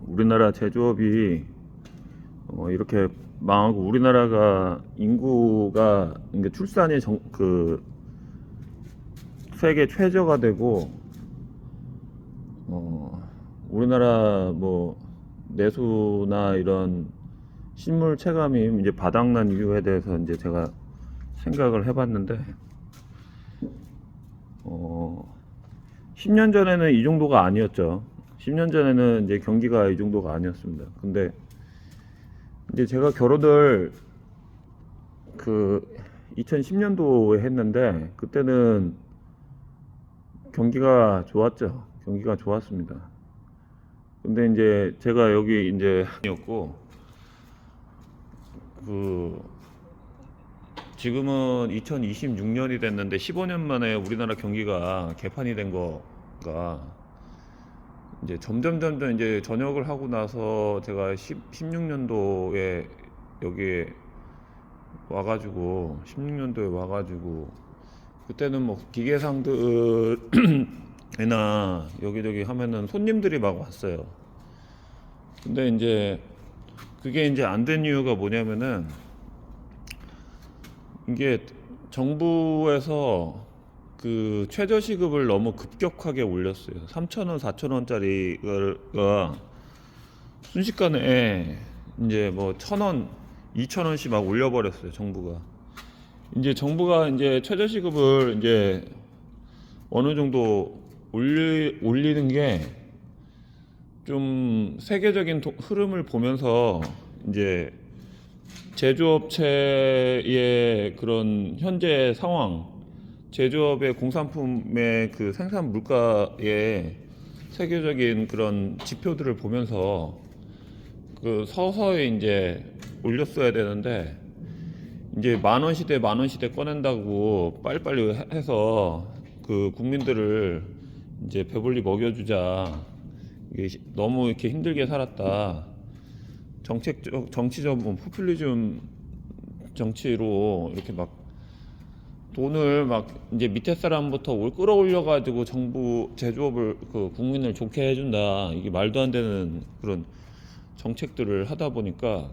우리나라 제조업이 이렇게 망하고 우리나라가 인구가 그러니까 출산이 세계 최저가 되고 우리나라 뭐 내수나 이런 식물 체감이 이제 바닥난 이유에 대해서 이제 제가 생각을 해봤는데 10년 전에는 이 정도가 아니었죠. 10년 전에는 이제 경기가 이 정도가 아니었습니다. 근데 이제 제가 결혼을 2010년도에 했는데 그때는 경기가 좋았죠. 경기가 좋았습니다. 근데 이제 제가 여기 이제 였고 지금은 2026년이 됐는데 15년 만에 우리나라 경기가 개판이 된 거가 이제 점점 이제 전역을 하고 나서 제가 16년도에 여기에 와가지고 16년도에 와가지고 그때는 뭐 기계상들이나 여기저기 하면은 손님들이 막 왔어요. 근데 이제 그게 이제 안 된 이유가 뭐냐면은 이게 정부에서 그 최저시급을 너무 급격하게 올렸어요. 3,000원, 4,000원짜리가 순식간에 이제 뭐 1,000원, 2,000원씩 막 올려버렸어요. 정부가. 이제 정부가 이제 최저시급을 이제 어느 정도 올리는 게 좀 세계적인 흐름을 보면서 이제 제조업체의 그런 현재 상황, 제조업의 공산품의 그 생산 물가의 세계적인 그런 지표들을 보면서 그 서서히 이제 올렸어야 되는데 이제 만 원 시대 꺼낸다고 빨리빨리 해서 그 국민들을 이제 배불리 먹여주자. 이게 너무 이렇게 힘들게 살았다. 정치적 포퓰리즘 정치로 이렇게 막 돈을 막 이제 밑에 사람부터 끌어올려 가지고 정부 제조업을 그 국민을 좋게 해준다. 이게 말도 안 되는 그런 정책들을 하다 보니까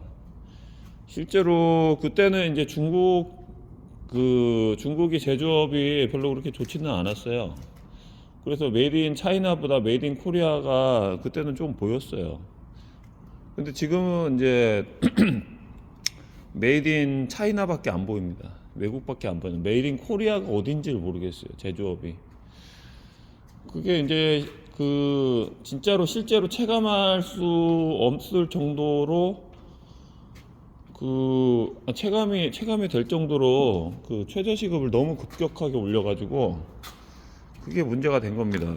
실제로 그때는 이제 중국이 제조업이 별로 그렇게 좋지는 않았어요. 그래서 메이드 인 차이나보다 메이드 인 코리아가 그때는 좀 보였어요. 근데 지금은 이제 메이드 인 차이나밖에 안 보입니다. 외국밖에 안 보여요. 메이드 인 코리아가 어딘지를 모르겠어요. 제조업이. 그게 이제 진짜로 실제로 체감할 수 없을 정도로 체감이 될 정도로 그 최저시급을 너무 급격하게 올려가지고 그게 문제가 된 겁니다.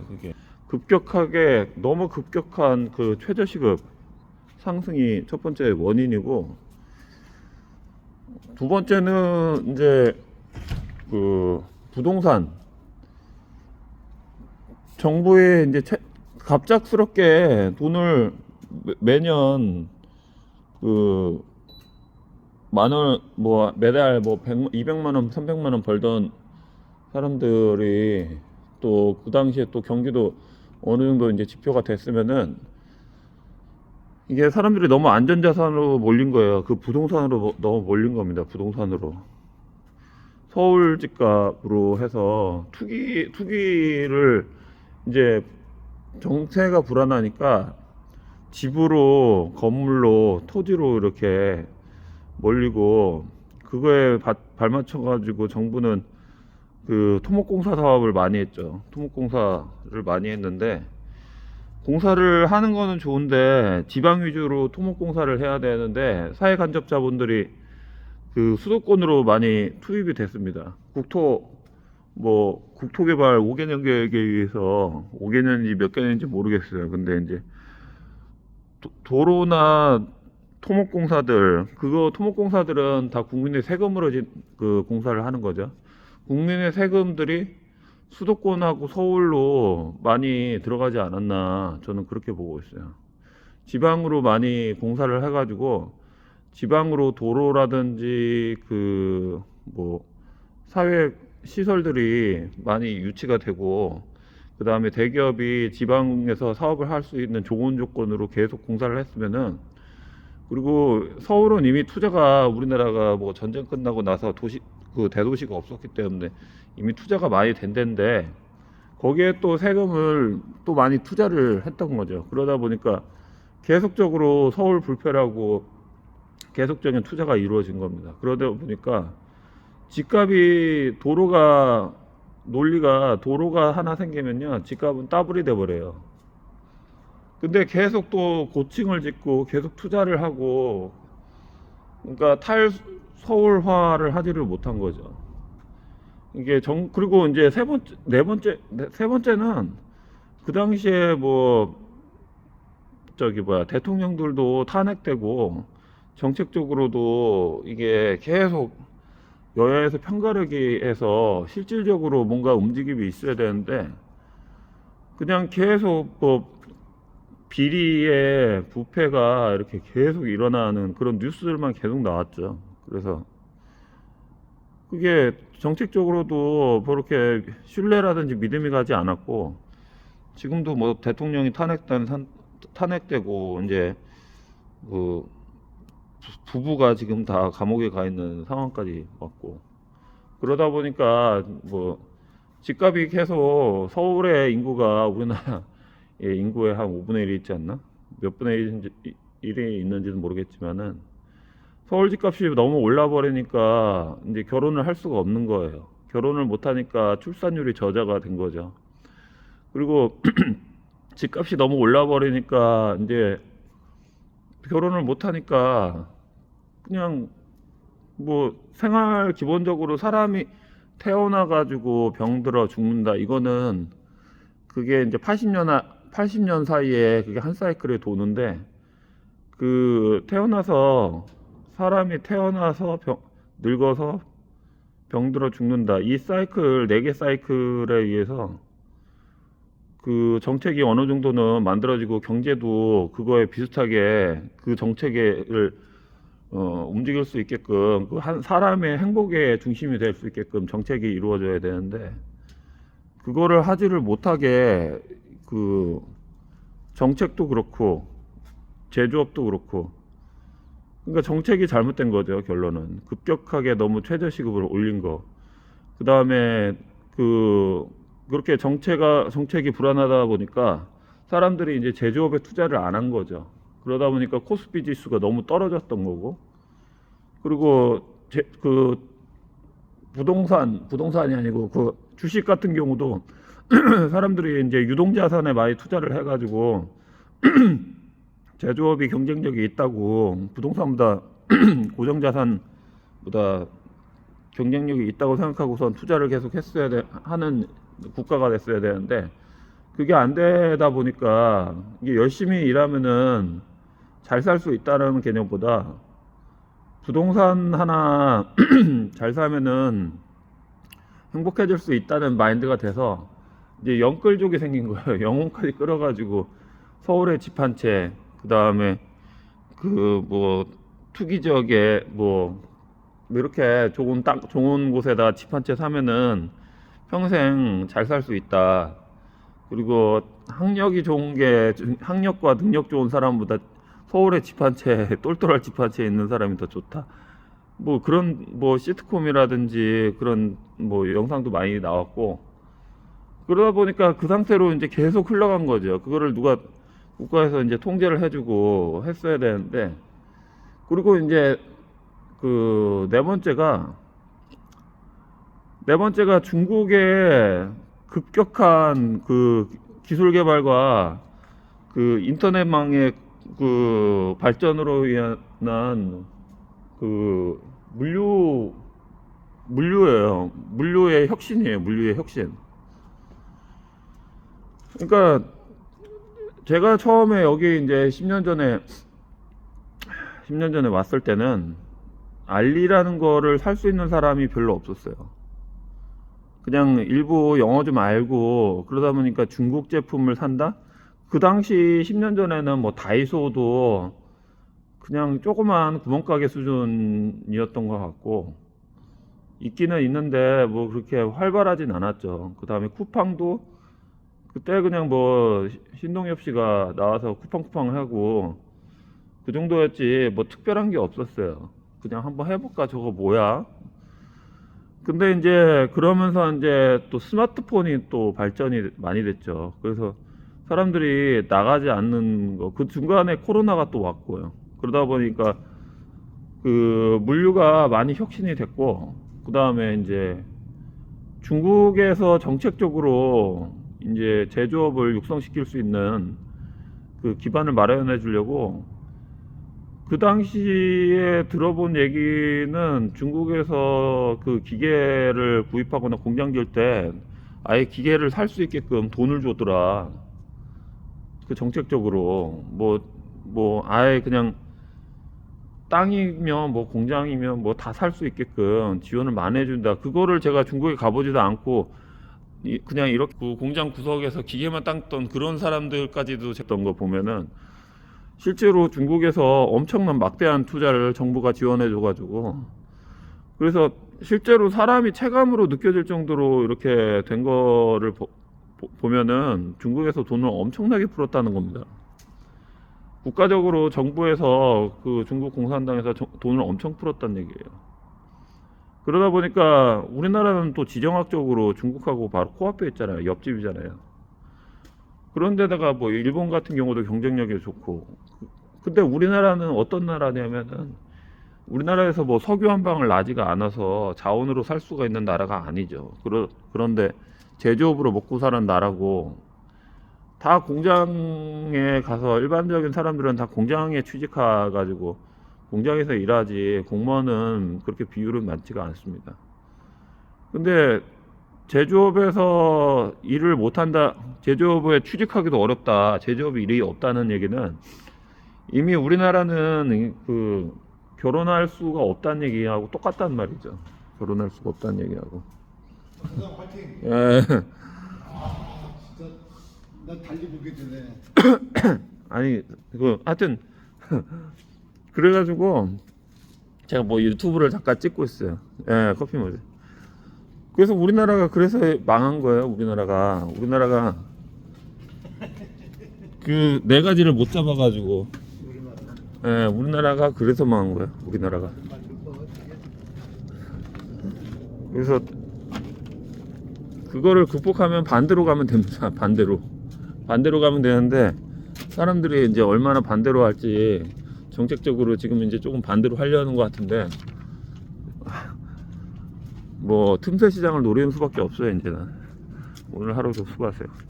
그게 너무 급격한 그 최저시급 상승이 첫 번째 원인이고, 두 번째는 이제 부동산 정부에 이제 갑작스럽게 돈을 매년 만원 뭐 매달 뭐 200만 원, 300만 원 벌던 사람들이 또 그 당시에 또 경기도 어느 정도 이제 지표가 됐으면은 이게 사람들이 너무 안전자산으로 몰린 거예요. 그 부동산으로 너무 몰린 겁니다. 부동산으로. 서울 집값으로 해서 투기를 이제 정세가 불안하니까 집으로, 건물로, 토지로 이렇게 몰리고 그거에 발맞춰 가지고 정부는 그 토목공사 사업을 많이 했죠. 토목공사를 많이 했는데 공사를 하는 거는 좋은데 지방 위주로 토목공사를 해야 되는데 사회간접자본들이 그 수도권으로 많이 투입이 됐습니다. 국토개발 5개년 계획에 의해서 5개년인지 몇 개년인지 모르겠어요. 근데 이제 도로나 토목공사들은 다 국민의 세금으로 공사를 하는 거죠. 국민의 세금들이 수도권하고 서울로 많이 들어가지 않았나 저는 그렇게 보고 있어요. 지방으로 많이 공사를 해가지고 지방으로 도로라든지 사회 시설들이 많이 유치가 되고 그 다음에 대기업이 지방에서 사업을 할 수 있는 좋은 조건으로 계속 공사를 했으면은, 그리고 서울은 이미 투자가, 우리나라가 뭐 전쟁 끝나고 나서 도시, 그 대도시가 없었기 때문에 이미 투자가 많이 된 데인데, 거기에 또 세금을 또 많이 투자를 했던 거죠. 그러다 보니까 계속적으로 서울 불패라고 계속적인 투자가 이루어진 겁니다. 그러다 보니까 집값이, 논리가 도로가 하나 생기면요, 집값은 따블이 돼 버려요. 근데 계속 또 고층을 짓고 계속 투자를 하고, 그러니까 탈서울화를 하지를 못한 거죠. 이게 그리고 이제 세 번째는, 그 당시에 뭐 저기 뭐야, 대통령들도 탄핵되고 정책적으로도 이게 계속 여야에서 편가르기 해서 실질적으로 뭔가 움직임이 있어야 되는데, 그냥 계속 뭐 비리의 부패가 이렇게 계속 일어나는 그런 뉴스들만 계속 나왔죠. 그래서 그게 정책적으로도 그렇게 신뢰라든지 믿음이 가지 않았고, 지금도 뭐 대통령이 탄핵되고 이제 그 부부가 지금 다 감옥에 가 있는 상황까지 왔고, 그러다 보니까 뭐 집값이 계속, 서울의 인구가 우리나라 인구의 한 5분의 1이 있지 않나? 몇 분의 1이 있는지는 모르겠지만은, 서울 집값이 너무 올라 버리니까 이제 결혼을 할 수가 없는 거예요. 결혼을 못 하니까 출산율이 저자가 된 거죠. 그리고 집값이 너무 올라 버리니까 이제 결혼을 못 하니까 그냥 뭐 생활, 기본적으로 사람이 태어나 가지고 병들어 죽는다, 이거는 그게 이제 80년 사이에 그게 한 사이클에 도는데, 그 사람이 태어나서 늙어서 병들어 죽는다, 이 사이클, 4개 사이클에 의해서 그 정책이 어느 정도는 만들어지고, 경제도 그거에 비슷하게 그 정책을 움직일 수 있게끔, 그 한 사람의 행복의 중심이 될 수 있게끔 정책이 이루어져야 되는데, 그거를 하지를 못하게, 그 정책도 그렇고 제조업도 그렇고, 그러니까 정책이 잘못된 거죠. 결론은 급격하게 너무 최저시급을 올린 거. 그 다음에 그렇게 정책이 불안하다 보니까 사람들이 이제 제조업에 투자를 안 한 거죠. 그러다 보니까 코스피 지수가 너무 떨어졌던 거고, 그리고 그 부동산이 아니고 그 주식 같은 경우도 사람들이 이제 유동자산에 많이 투자를 해가지고 제조업이 경쟁력이 있다고, 부동산보다 고정자산보다 경쟁력이 있다고 생각하고선 투자를 계속 하는 국가가 됐어야 되는데, 그게 안 되다 보니까, 이게 열심히 일하면은 잘 살 수 있다는 개념보다, 부동산 하나 잘 사면은 행복해질 수 있다는 마인드가 돼서 이제 영끌족이 생긴 거예요. 영혼까지 끌어가지고 서울에 집 한 채, 그 다음에 그 뭐 투기 지역에 뭐 이렇게 좋은 곳에다 집 한 채 사면은 평생 잘 살 수 있다. 그리고 학력과 능력 좋은 사람보다 서울에 집 한 채, 똘똘할 집 한 채 있는 사람이 더 좋다. 뭐 그런 뭐 시트콤이라든지 그런 뭐 영상도 많이 나왔고, 그러다 보니까 그 상태로 이제 계속 흘러간 거죠. 그거를 누가 국가에서 이제 통제를 해주고 했어야 되는데, 그리고 이제 그 네 번째가 중국의 급격한 그 기술 개발과 그 인터넷망의 그 발전으로 인한 그 물류의 혁신이에요. 물류의 혁신. 그러니까 제가 처음에 여기 이제 10년 전에 왔을 때는 알리라는 거를 살 수 있는 사람이 별로 없었어요. 그냥 일부 영어 좀 알고 그러다 보니까 중국 제품을 산다? 그 당시 10년 전에는 뭐 다이소도 그냥 조그만 구멍가게 수준이었던 것 같고, 있기는 있는데 뭐 그렇게 활발하진 않았죠. 그 다음에 쿠팡도 그때 그냥 뭐 신동엽 씨가 나와서 쿠팡쿠팡 하고 그 정도였지 뭐 특별한 게 없었어요. 그냥 한번 해볼까 저거 뭐야. 근데 이제 그러면서 이제 또 스마트폰이 또 발전이 많이 됐죠. 그래서 사람들이 나가지 않는 거, 그 중간에 코로나가 또 왔고요. 그러다 보니까 그 물류가 많이 혁신이 됐고, 그 다음에 이제 중국에서 정책적으로 이제 제조업을 육성시킬 수 있는 그 기반을 마련해 주려고 그 당시에 들어본 얘기는 중국에서 그 기계를 구입하거나 공장 지을 때 아예 기계를 살 수 있게끔 돈을 주더라. 그 정책적으로 뭐 아예 그냥 땅이면 뭐 공장이면 뭐 다 살 수 있게끔 지원을 많이 해준다. 그거를 제가 중국에 가보지도 않고 그냥 이렇게 그 공장 구석에서 기계만 닦던 그런 사람들까지도 했던 거 보면은 실제로 중국에서 엄청난 막대한 투자를 정부가 지원해 줘가지고 그래서 실제로 사람이 체감으로 느껴질 정도로 이렇게 된 거를 보면은 중국에서 돈을 엄청나게 풀었다는 겁니다. 국가적으로 정부에서 그 중국 공산당에서 돈을 엄청 풀었다는 얘기예요. 그러다 보니까 우리나라는 또 지정학적으로 중국하고 바로 코앞에 있잖아요. 옆집이잖아요. 그런데다가 뭐 일본 같은 경우도 경쟁력이 좋고, 근데 우리나라는 어떤 나라냐면은 우리나라에서 뭐 석유 한 방울 나지가 않아서 자원으로 살 수가 있는 나라가 아니죠. 그런데 제조업으로 먹고 사는 나라고, 다 공장에 가서 일반적인 사람들은 다 공장에 취직해 가지고 공장에서 일하지 공무원은 그렇게 비율은 많지가 않습니다. 근데 제조업에서 일을 못한다, 제조업에 취직하기도 어렵다, 제조업에 일이 없다는 얘기는 이미 우리나라는 그 결혼할 수가 없다는 얘기하고 똑같단 말이죠. 결혼할 수가 없다는 얘기하고. 사장 화이팅. 예. 진짜 나 달리 보게 되네. 아니 그 하여튼 그래가지고 제가 뭐 유튜브를 잠깐 찍고 있어요. 예, 커피 모자. 그래서 우리나라가 그래서 망한 거예요. 우리나라가 그 네 가지를 못 잡아가지고, 예, 우리나라가 그래서 망한 거예요. 우리나라가. 그래서 그거를 극복하면 반대로 가면 됩니다. 반대로 가면 되는데 사람들이 이제 얼마나 반대로 할지 정책적으로 지금 이제 조금 반대로 하려는 것 같은데 뭐 틈새 시장을 노리는 수밖에 없어요. 이제는. 오늘 하루도 수고하세요.